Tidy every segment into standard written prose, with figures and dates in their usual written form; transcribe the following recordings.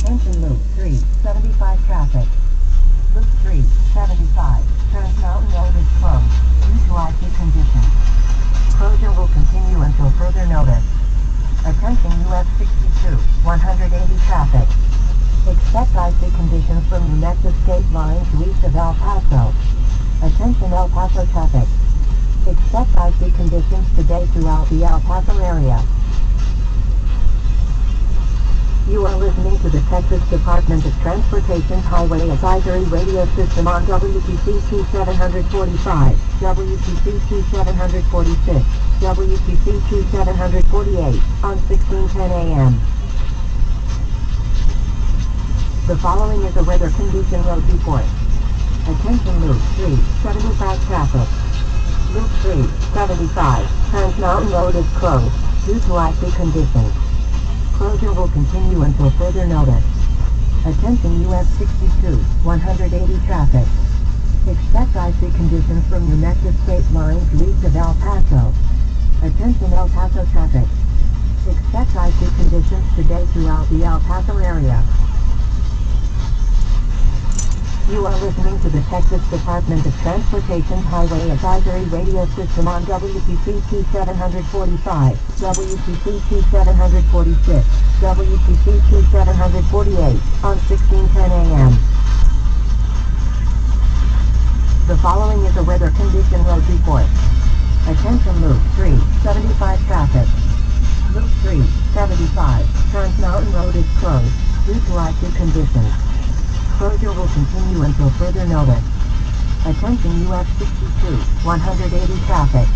Attention Loop 375 traffic. Loop 375, Trans Mountain Road is closed due to icy conditions. Closure will continue until further notice. Attention US 62, 180 traffic. Expect icy conditions from New Mexico state line to east of El Paso. Attention El Paso traffic. Expect icy conditions today throughout the El Paso area. You are listening to the Texas Department of Transportation's Highway Advisory Radio System on WPCT 745, WPCT 746, WPCT 748, on 1610 AM. The following is a weather condition road report. Attention Loop 375 traffic. Loop 375, Trans Mountain Road is closed due to icy conditions. Closure will continue until further notice. Attention US 62, 180 traffic. Expect icy conditions from New Mexico state line to east of El Paso. Attention El Paso traffic. Expect icy conditions today throughout the El Paso area. You are listening to the Texas Department of Transportation's Highway Advisory Radio System on WPCT 745, WPCT 746, WPCT 748, on 1610 AM. The following is a weather condition road report. Attention Loop 375 traffic. Loop 375, Trans Mountain Road is closed due to icy conditions. Closure will continue until further notice. Attention US 62, 180 traffic.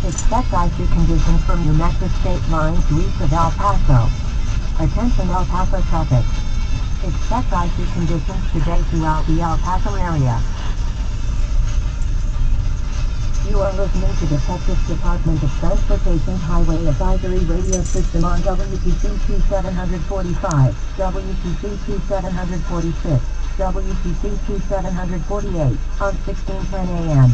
Expect icy conditions from New Mexico state line to east of El Paso. Attention El Paso traffic. Expect icy conditions today throughout the El Paso area. You are listening to the Texas Department of Transportation's Highway Advisory Radio System on WPCT 745, WPCT 746, WPCT 748, on 1610 AM.